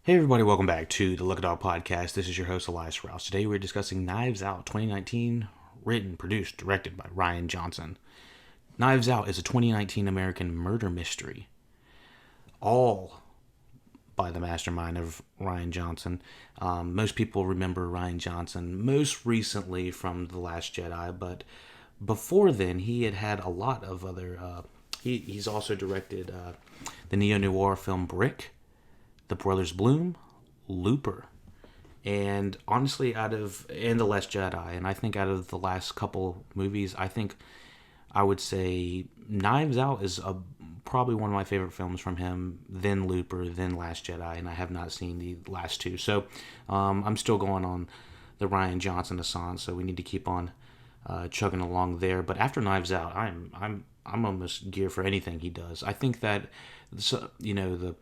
Hey everybody, welcome back to the LuckyDog podcast. This is your host Elias. Today we're discussing Knives Out 2019, written, produced, directed by Rian Johnson. Knives Out is a 2019 American murder mystery, all by the mastermind of Rian Johnson. Most people remember Rian Johnson most recently from The Last Jedi, but before then he had a lot of other... he's also directed the neo-noir film Brick, The Brothers Bloom, Looper, and honestly, and The Last Jedi, and I think out of the last couple movies, I would say Knives Out is probably one of my favorite films from him. Then Looper, then Last Jedi, and I have not seen the last two, so I'm still going on the Rian Johnson ascent. So we need to keep on chugging along there. But after Knives Out, I'm almost geared for anything he does. I think that the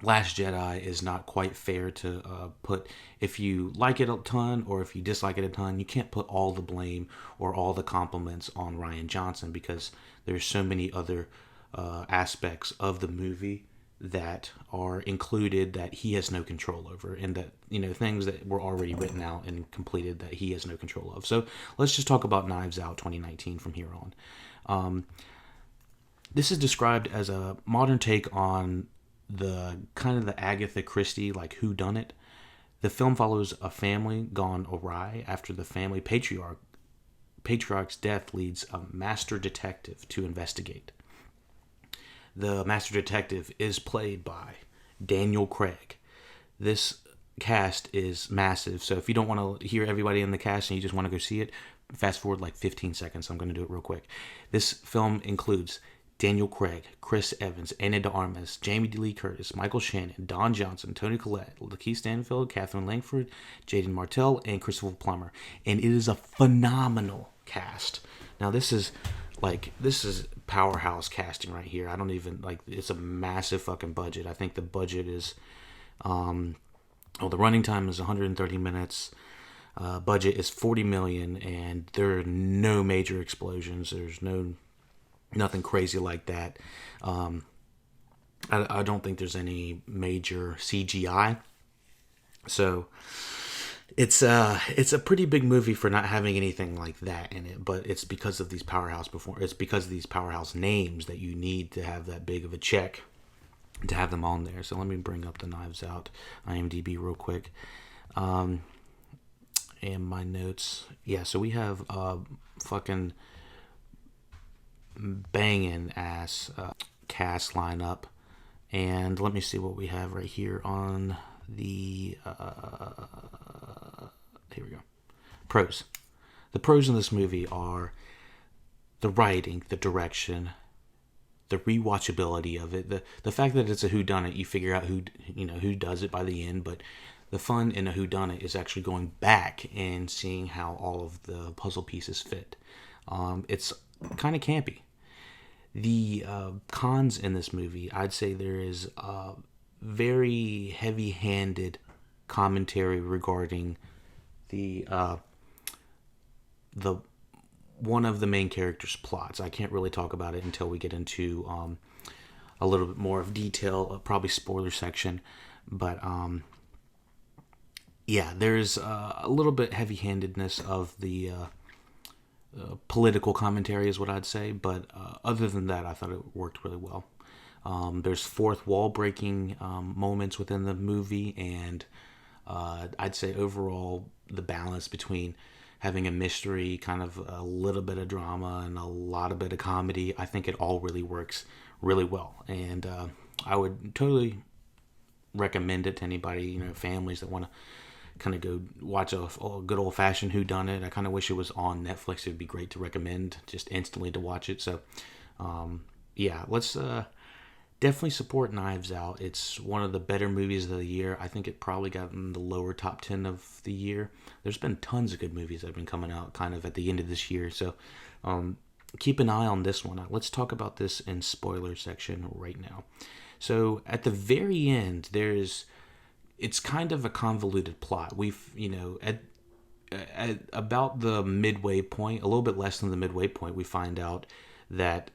Last Jedi is not quite fair to put. If you like it a ton or if you dislike it a ton, you can't put all the blame or all the compliments on Rian Johnson, because there's so many other aspects of the movie that are included that he has no control over, and that things that were already written out and completed that he has no control of. So let's just talk about Knives Out 2019 from here on. This is described as a modern take on the kind of the Agatha Christie, like whodunit. The film follows a family gone awry after the family patriarch's death leads a master detective to investigate. The master detective is played by Daniel Craig. This cast is massive, so if you don't want to hear everybody in the cast and you just want to go see it, fast forward like 15 seconds. I'm going to do it real quick. This film includes Daniel Craig, Chris Evans, Ana de Armas, Jamie Lee Curtis, Michael Shannon, Don Johnson, Toni Collette, Lakeith Stanfield, Catherine Langford, Jaden Martell, and Christopher Plummer. And it is a phenomenal cast. Now this is powerhouse casting right here. I don't even it's a massive fucking budget. I think the budget is the running time is 130 minutes. Budget is $40 million, and there are no major explosions. There's nothing crazy like that. I don't think there's any major CGI. So it's a pretty big movie for not having anything like that in it. But it's because of these powerhouse names that you need to have that big of a check to have them on there. So let me bring up the Knives Out IMDb real quick. And my notes. Yeah, so we have fucking banging ass cast lineup, and let me see what we have right here on the here we go. Pros. The pros in this movie are the writing, the direction, the rewatchability of it, the fact that it's a whodunit. You figure out who does it by the end, but the fun in a whodunit is actually going back and seeing how all of the puzzle pieces fit. It's kind of campy. The cons in this movie, I'd say there is a very heavy-handed commentary regarding the one of the main character's plots. I can't really talk about it until we get into a little bit more of detail, probably spoiler section. But yeah, there's a little bit heavy-handedness of the political commentary is what I'd say, but other than that, I thought it worked really well. There's fourth wall breaking moments within the movie, and I'd say overall the balance between having a mystery, kind of a little bit of drama, and a lot of bit of comedy, I think it all really works really well. And I would totally recommend it to anybody, families that want to kind of go watch a good old-fashioned whodunit. I kind of wish it was on Netflix. It would be great to recommend just instantly to watch it. So yeah, let's definitely support Knives Out. It's one of the better movies of the year. I think it probably got in the lower top 10 of the year. There's been tons of good movies that have been coming out kind of at the end of this year, so keep an eye on this one. Let's talk about this in spoiler section right now. So at the very end, it's kind of a convoluted plot. At about the midway point, a little bit less than the midway point, we find out that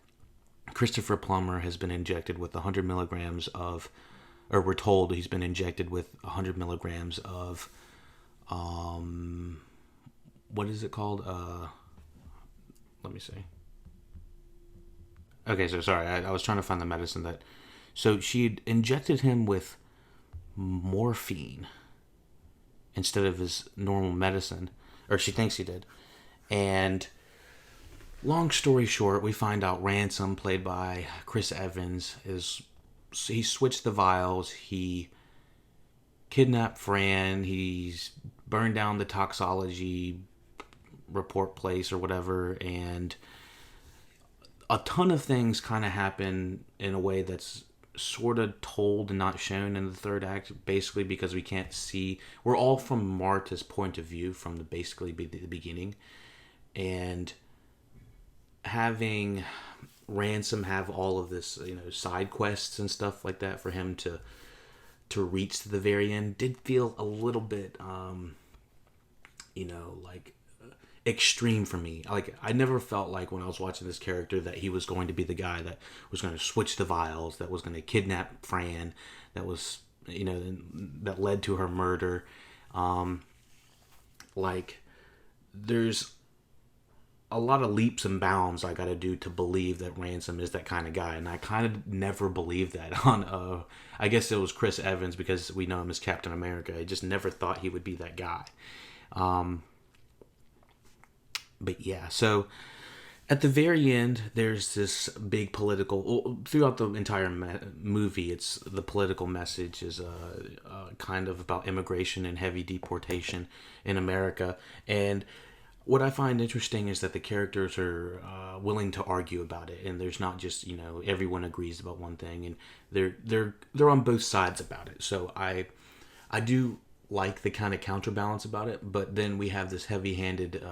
Christopher Plummer has been injected with 100 milligrams of or we're told he's been injected with 100 milligrams of, what is it called? Let me see. Okay, so sorry, I was trying to find the medicine that. So she'd injected him with morphine instead of his normal medicine, or she thinks he did. And long story short, we find out Ransom, played by Chris Evans, he switched the vials. He kidnapped Fran. He's burned down the toxology report place or whatever, and a ton of things kind of happen in a way that's sort of told and not shown in the third act, basically because we can't see. We're all from Marta's point of view from the beginning, and having Ransom have all of this, side quests and stuff like that for him to reach to the very end did feel a little bit, like extreme for me. Like, I never felt like when I was watching this character that he was going to be the guy that was going to switch the vials, that was going to kidnap Fran, that was, that led to her murder. There's a lot of leaps and bounds I got to do to believe that Ransom is that kind of guy, and I kind of never believed that on, I guess it was Chris Evans because we know him as Captain America. I just never thought he would be that guy. But yeah, so at the very end, there's this big political. Throughout the entire movie, it's the political message is kind of about immigration and heavy deportation in America. And what I find interesting is that the characters are willing to argue about it, and there's not just everyone agrees about one thing, and they're on both sides about it. So I do like the kind of counterbalance about it, but then we have this heavy-handed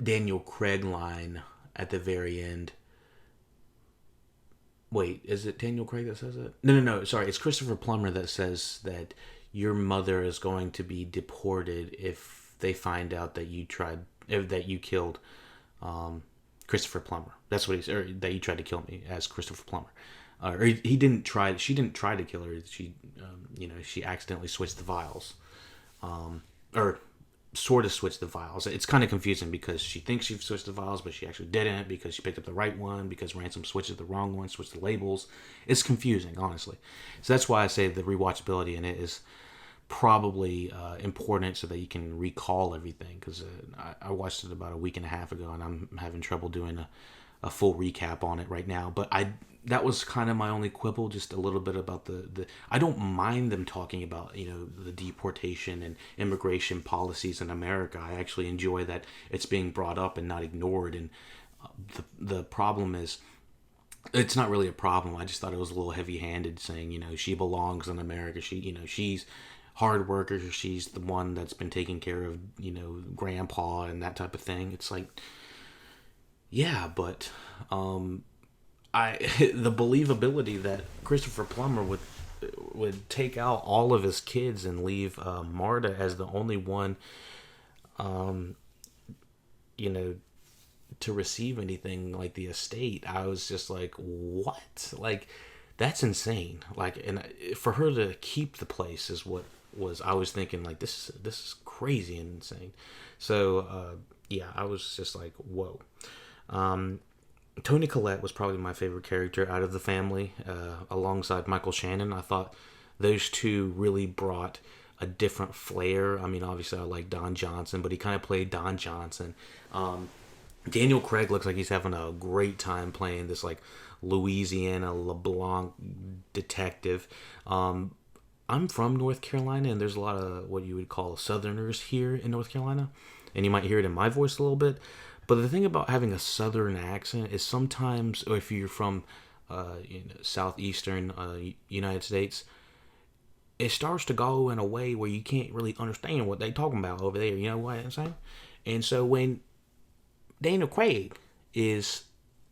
Daniel Craig line at the very end. Wait, is it Daniel Craig that says it? No, sorry, it's Christopher Plummer that says that your mother is going to be deported if they find out that you killed Christopher Plummer. That's what that you tried to kill me as Christopher Plummer. Or he didn't try. She didn't try to kill her. She, she accidentally switched the vials, or sort of switched the vials. It's kind of confusing because she thinks she switched the vials, but she actually didn't because she picked up the right one because Ransom switches the wrong one, switched the labels. It's confusing, honestly. So that's why I say the rewatchability in it is probably important so that you can recall everything, because I watched it about a week and a half ago and I'm having trouble doing a full recap on it right now. But that was kind of my only quibble, just a little bit about the I don't mind them talking about the deportation and immigration policies in America. I actually enjoy that it's being brought up and not ignored. And the problem is, it's not really a problem. I just thought it was a little heavy-handed saying she belongs in America. She's hard worker. She's the one that's been taking care of grandpa and that type of thing. It's like, yeah, but the believability that Christopher Plummer would take out all of his kids and leave Marta as the only one, to receive anything like the estate. I was just like, what? Like, that's insane. Like, and for her to keep the place is what I was thinking, like, this is crazy and insane. So yeah, I was just like, whoa. Toni Collette was probably my favorite character out of the family, alongside Michael Shannon. I thought those two really brought a different flair. I mean, obviously I like Don Johnson, but he kind of played Don Johnson. Daniel Craig looks like he's having a great time playing this like Louisiana LeBlanc detective. I'm from North Carolina, and there's a lot of what you would call Southerners here in North Carolina, and you might hear it in my voice a little bit. But the thing about having a Southern accent is sometimes, or if you're from southeastern United States, it starts to go in a way where you can't really understand what they're talking about over there. You know what I'm saying? And so when Daniel Craig is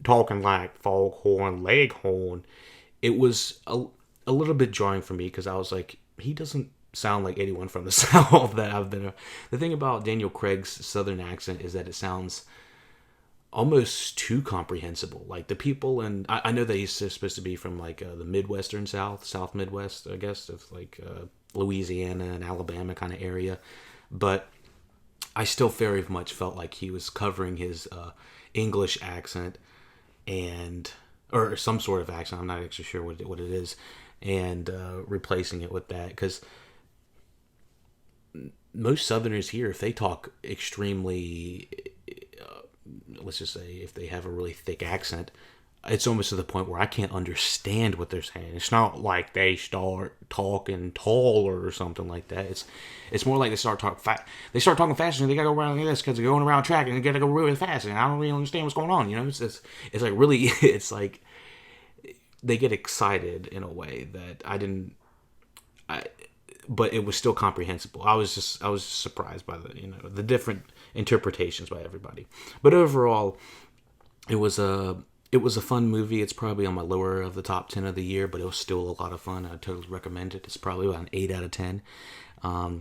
talking like foghorn leghorn, it was a little bit jarring for me, because I was like, he doesn't sound like anyone from the South that I've been. The thing about Daniel Craig's Southern accent is that it sounds almost too comprehensible. Like the people, and I know that he's supposed to be from like the Midwestern South Midwest, I guess, of like Louisiana and Alabama kind of area, but I still very much felt like he was covering his English accent and or some sort of accent. I'm not actually sure what it is, and replacing it with that, because most Southerners here, if they talk extremely, let's just say, if they have a really thick accent, it's almost to the point where I can't understand what they're saying. It's not like they start talking taller or something like that. It's more like they start talking fast. They start talking faster, and they gotta go around like this because they're going around track and they gotta go really fast, and I don't really understand what's going on. You know, it's like really, it's like they get excited in a way that I didn't. But it was still comprehensible. I was just surprised by the different interpretations by everybody. But overall, it was a fun movie. It's probably on my lower of the top 10 of the year, but it was still a lot of fun. I totally recommend it. It's probably about an 8 out of 10. I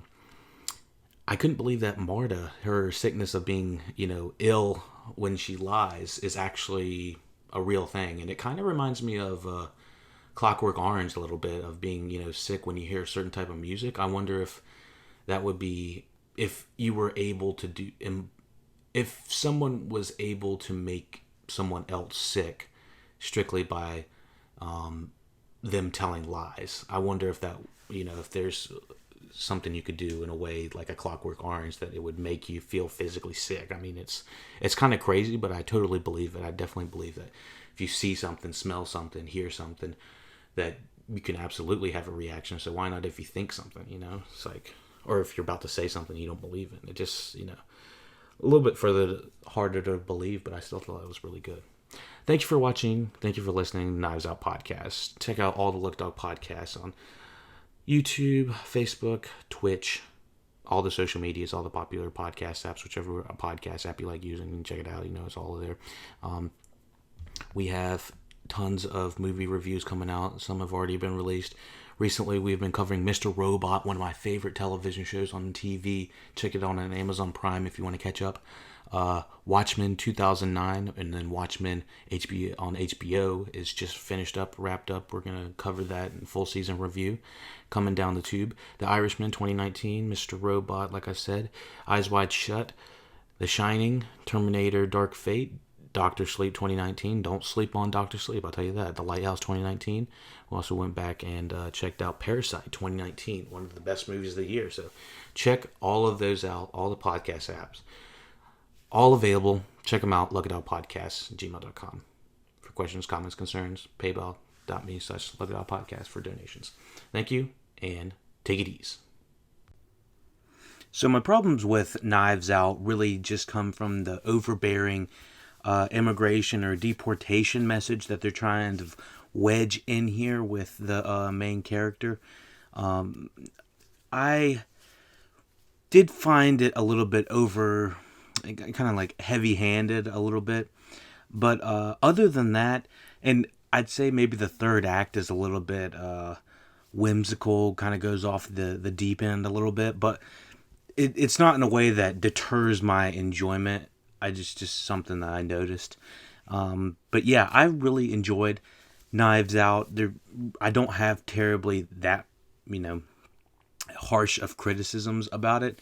couldn't believe that Marta, her sickness of being, ill when she lies, is actually a real thing. And it kind of reminds me of Clockwork Orange a little bit, of being, sick when you hear a certain type of music. I wonder if that would be, if you were able to do, if someone was able to make someone else sick strictly by them telling lies. I wonder if that, if there's something you could do in a way like a Clockwork Orange that it would make you feel physically sick. I mean, it's kind of crazy, but I totally believe it. I definitely believe that if you see something, smell something, hear something, that you can absolutely have a reaction. So why not if you think something, it's like, or if you're about to say something you don't believe in. It just, a little bit harder to believe, but I still thought it was really good. Thank you for watching. Thank you for listening to Knives Out Podcast. Check out all the LuckyDog podcasts on YouTube, Facebook, Twitch, all the social medias, all the popular podcast apps, whichever podcast app you like using, you can check it out. It's all there. We have tons of movie reviews coming out. Some have already been released. Recently, we've been covering Mr. Robot, one of my favorite television shows on TV. Check it out on Amazon Prime if you want to catch up. Watchmen 2009, and then Watchmen on HBO is just wrapped up. We're going to cover that in full season review coming down the tube. The Irishman 2019, Mr. Robot, like I said, Eyes Wide Shut, The Shining, Terminator Dark Fate, Dr. Sleep 2019. Don't sleep on Dr. Sleep, I'll tell you that. The Lighthouse 2019. We also went back and checked out Parasite 2019, one of the best movies of the year. So check all of those out, all the podcast apps. All available. Check them out, LuckyDogPodcast@gmail.com. For questions, comments, concerns, paypal.me/LuckyDogPodcast for donations. Thank you, and take it easy. So my problems with Knives Out really just come from the overbearing immigration or deportation message that they're trying to wedge in here with the main character. I did find it a little bit kind of like heavy-handed a little bit, but other than that, and I'd say maybe the third act is a little bit whimsical, kind of goes off the deep end a little bit, but it's not in a way that deters my enjoyment. Just something that I noticed. But yeah, I really enjoyed Knives Out. I don't have terribly that, harsh of criticisms about it.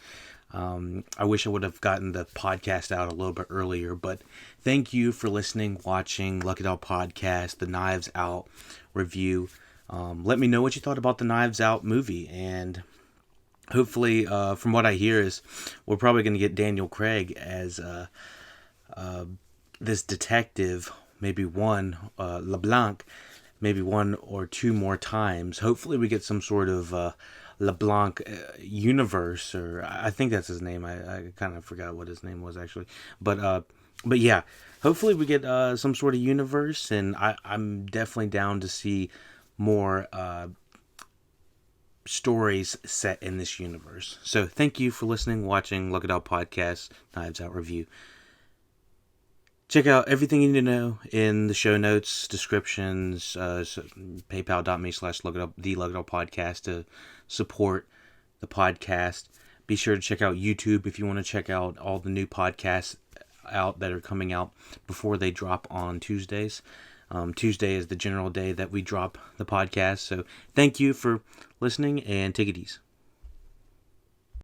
I wish I would have gotten the podcast out a little bit earlier, but thank you for listening, watching LuckyDog Podcast, the Knives Out review. Let me know what you thought about the Knives Out movie, and hopefully, from what I hear, is we're probably going to get Daniel Craig as this detective, maybe LeBlanc, maybe one or two more times. Hopefully we get some sort of LeBlanc universe, or I think that's his name. I kind of forgot what his name was actually. But yeah, hopefully we get some sort of universe, and I'm definitely down to see more stories set in this universe. So thank you for listening, watching LuckyDog Podcast, Knives Out Review. Check out everything you need to know in the show notes, descriptions, paypal.me/LuckyDog Podcast to support the podcast. Be sure to check out YouTube if you want to check out all the new podcasts out that are coming out before they drop on Tuesdays. Tuesday is the general day that we drop the podcast. So thank you for listening, and take it easy.